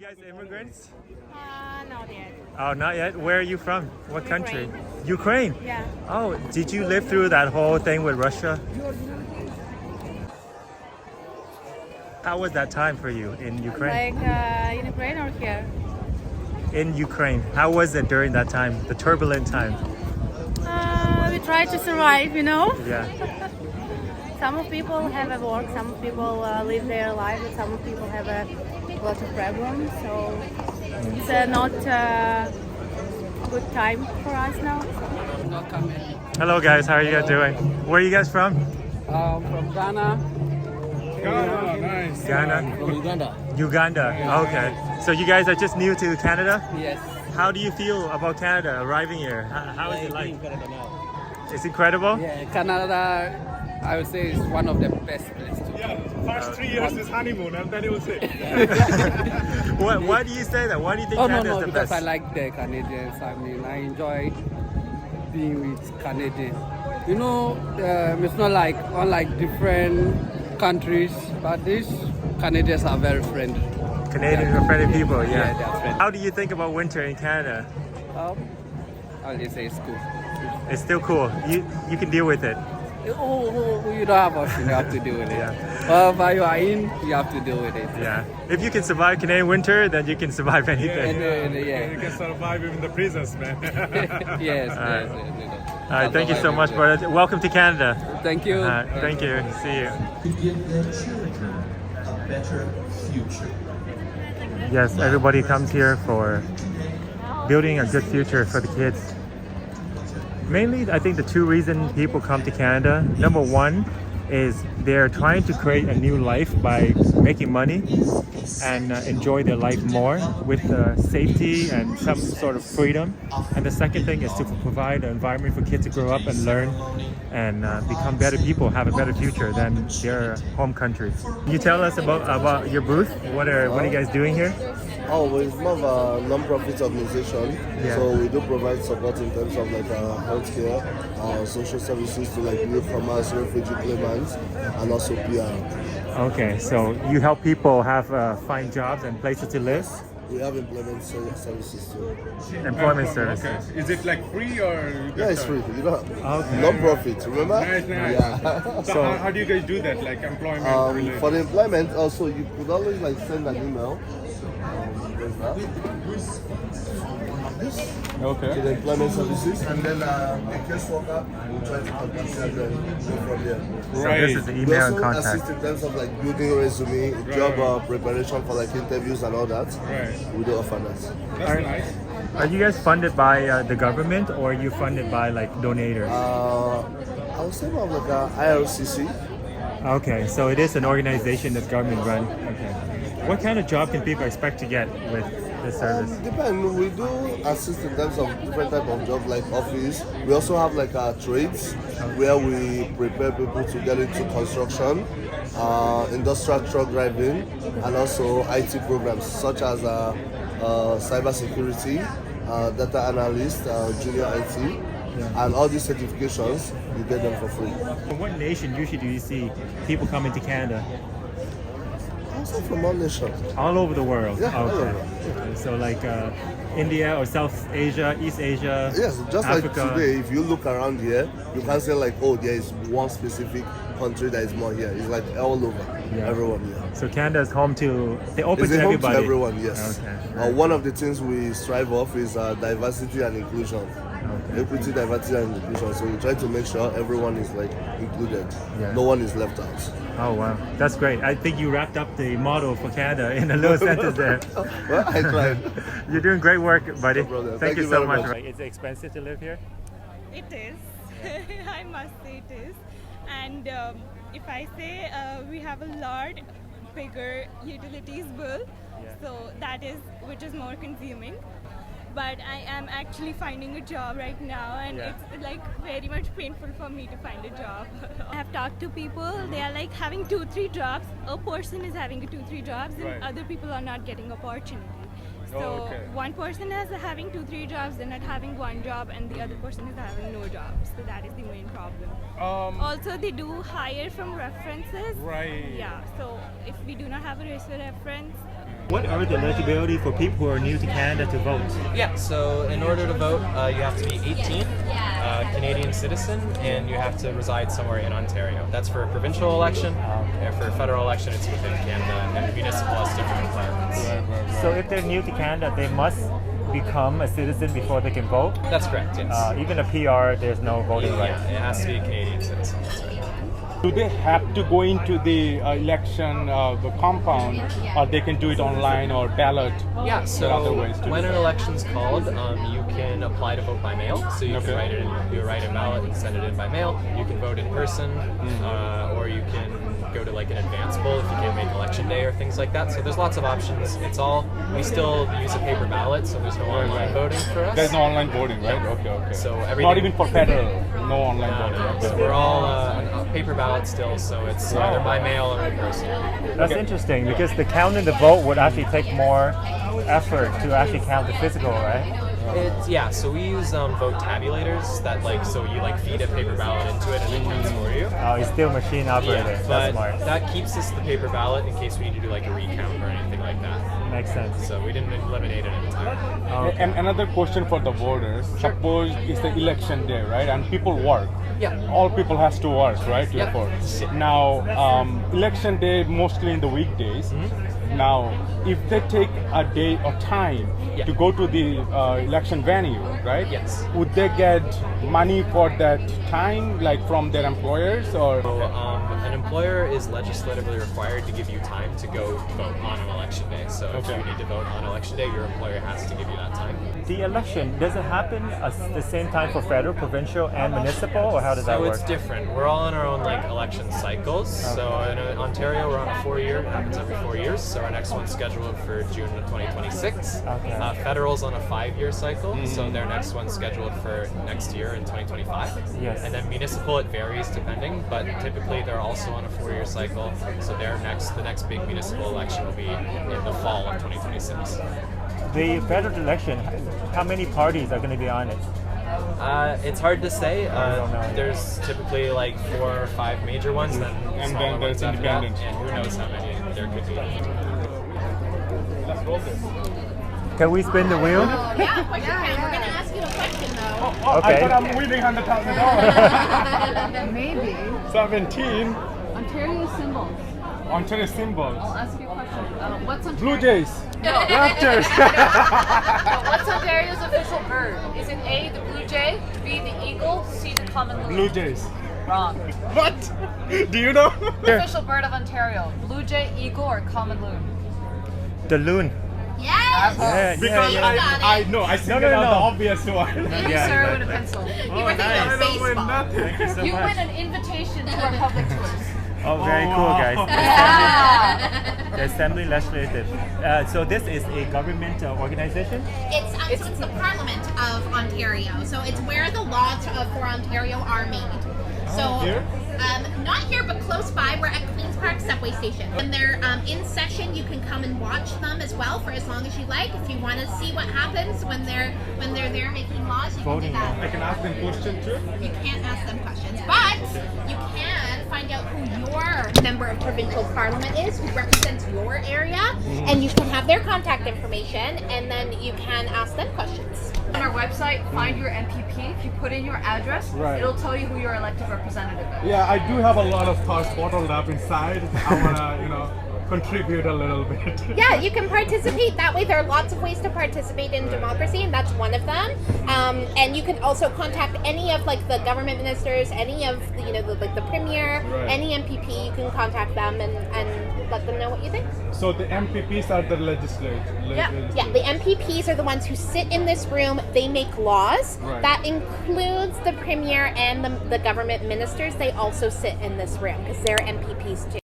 guys immigrants? Not yet. Oh, not yet. Where are you from? What country? Ukraine. Ukraine? Yeah. Oh, did you live through that whole thing with Russia? How was that time for you in Ukraine? In Ukraine or here? In Ukraine. How was it during that time? The turbulent time? We try to survive, Yeah. Some of people have a work, some of people live their life, and some of people have a lot of problems. So it's not a good time for us now. Hello guys, how are you guys doing? Where are you guys from? From Ghana. Ghana, nice. Ghana? From Uganda. Uganda. Okay. So you guys are just new to Canada? Yes. How do you feel about Canada arriving here? How is it like? Canada now. It's incredible? Yeah, Canada, I would say, is one of the best places to Yeah, first 3 years is honeymoon, and then you'll see. Why do you say that? Why do you think Canada is the because best? I like the Canadians. I mean, I enjoy being with Canadians. It's not like unlike different countries, but these Canadians are very friendly. Canadians are friendly people, Yeah, yeah. they are friendly. How do you think about winter in Canada? I'll just say it's cool. It's still cool. You can deal with it. You don't have option, you have to deal with it. Wherever you are in, you have to deal with it. Yeah. If you can survive Canadian winter, then you can survive anything. Yeah. You can survive even the prisons, man. Yes. All right, thank you so much, brother. Welcome to Canada. Thank you. Thank you. See you. To give their children a better future. Yes, everybody comes here for building a good future for the kids. Mainly, I think the two reasons people come to Canada. Number one is they're trying to create a new life by making money and enjoy their life more with safety and some sort of freedom. And the second thing is to provide an environment for kids to grow up and learn and become better people, have a better future than their home country. Can you tell us about your booth? What are you guys doing here? Oh, well, it's more of a non-profit organization, Yeah. so we do provide support in terms of like healthcare, social services to like newcomers, refugee claimants, and also PR. Okay, so you help people have find jobs and places to live? We have employment services too. Employment Okay. services. Is it like free or? You Yeah, it's free. You know, Okay. non-profit. Remember? Nice. Yeah. So how do you guys do that? Like employment related? For the employment, also you could always like send an email. There's that. Okay. To the employment services, and then a caseworker will try to contact you and then go from there. So Right. this is the We email and also contact. assist in terms of like building resume, job preparation for like interviews and all that. Right. We do offer that. That's nice. Are you guys funded by the government or are you funded by like donators? I would say more of like a IRCC. Okay, so it is an organization that's government run. Okay. What kind of job can people expect to get with this service? Depend. We do assist in terms of different type of jobs like office. We also have like our trades where we prepare people to get into construction, industrial truck driving, and also IT programs such as cyber security, data analyst, junior IT. And all these certifications, you get them for free. From what nation usually do you see people coming to Canada? Also from all nations. All over the world? Yeah, all Okay. over. Okay, so like India or South Asia, East Asia, Yes, just Africa. like today, if you look around here, you can't say like, oh, there is one specific country that is more here. It's like all over, Yeah. everyone here. So Canada is home to, they open It's to a home everybody. to everyone, yes. Okay. One of the things we strive of is diversity and inclusion. Okay. Equity, diversity, and inclusion. So we try to make sure everyone is like included. Yeah. No one is left out. Oh wow, that's great. I think you wrapped up the motto for Canada in a little sentence there. Well, I tried. You're doing great work, buddy. No problem. Thank Thank you you so very much. much. Is it expensive to live here? It is. I must say it is. And if I say we have a lot bigger utilities bill, so that is which is more consuming. But I am actually finding a job right now, and Yeah. it's like very much painful for me to find a job. I have talked to people; they are like having 2-3 jobs. A person is having 2-3 jobs, and Right. other people are not getting opportunity. So Oh, okay. one person is having 2-3 jobs, they're not having one job, and the other person is having no job. So that is the main problem. Also, they do hire from references. Right. Yeah. So if we do not have a reference, What are the eligibility for people who are new to Canada to vote? Yeah, so in order to vote, you have to be 18, Canadian citizen, and you have to reside somewhere in Ontario. That's for a provincial election, and for a federal election, it's within Canada, and municipal has different requirements. So if they're new to Canada, they must become a citizen before they can vote? That's correct, yes. Even a PR, there's no voting Yeah, rights. it has to be a Canadian citizen, that's right. Do they have to go into the election the compound, or they can do it online or ballot? Yeah, so other ways to when do an it? election's called, you can apply to vote by mail. So you can write a ballot and send it in by mail. You can vote in person, or you can go to like an advance poll if you can't make election day or things like that. So there's lots of options. We still use a paper ballot, so there's no online voting for us. There's no online voting, right? Okay. So everything. Not even for federal, no online voting. No. Okay. So we're all a paper ballot still, so it's either by mail or in person. That's interesting because the counting the vote would actually take more effort to actually count the physical, right? So we use vote tabulators that so you feed a paper ballot into it and it counts for you. Oh, it's still machine operated. Yeah, That's but smart. that keeps us the paper ballot in case we need to do a recount or anything like that. Makes sense. So we didn't eliminate it entirely. And another question for the voters. Suppose it's the election day, right? And people work. Yeah. All people has to work, right? To vote. Now, election day mostly in the weekdays. Now, if they take a day or time to go to the election venue, right? Yes. Would they get money for that time, from their employers, or? An employer is legislatively required to give you time to go vote on an election day. So if you need to vote on election day, your employer has to give you that time. The election, does it happen at the same time for federal, provincial, and municipal, or how does that work? So it's different. We're all on our own election cycles. So in Ontario, we're on a 4-year. It happens every 4 years. So our next one's scheduled for June of 2026. Federal's on a 5-year cycle. So their next one's scheduled for next year in 2025. Yes. And then municipal, it varies depending, but typically they're also on a 4-year cycle. So the next big municipal election will be in the fall of 2026. The federal election, how many parties are going to be on it? It's hard to say. don't know. There's typically 4 or 5 major ones, then And smaller then ones there's after that, independent. and who knows how many there could be. Let's roll this. Can we spin the wheel? Yeah, of course you can. We're going to ask you a question, though. Okay. I thought I'm winning $100,000. Maybe. 17. Ontario symbols. Ontario symbols. I'll ask you a question. What's Ontario? Blue Jays. Raptors. What's Ontario's official bird? Is it A, the blue jay, B, the eagle, C, the common loon? Blue Jays. Wrong. What? Do you know? The official bird of Ontario: blue jay, eagle, or common loon? The loon. Yes! Because You got I it. know, I No, singled no, out no. the obvious one. Thank you, Yeah, sir, exactly. with a pencil. You were thinking of baseball. Thank you so You much. win an invitation to our public tours. Oh, very Oh, cool, wow. guys. Yeah. The Assembly Legislative. So this is a government organization? So it's the Parliament of Ontario. So it's where the laws for Ontario are made. So, Here? not here, but close by. We're at Queen's Park subway station. When they're in session, you can come and watch them as well for as long as you like. If you want to see what happens when they're there making laws, you Voting, can do that. I can ask them questions too. You can't ask them questions, but you can find out who your member of provincial parliament is, who represents your area, and you can have their contact information, and then you can ask them questions. On our website, find your MPP. If you put in your address, Right. it'll tell you who your elected representative is. Yeah, I do have a lot of thoughts bottled up inside. I wanna, contribute a little bit. Yeah, you can participate. That way, there are lots of ways to participate in democracy, and that's one of them. And you can also contact any of the government ministers, any of the premier, Right. any MPP. You can contact them and let them know what you think. So the MPPs are the legislators. Yeah, the MPPs are the ones who sit in this room. They make laws. Right. That includes the premier and the government ministers. They also sit in this room because they're MPPs too.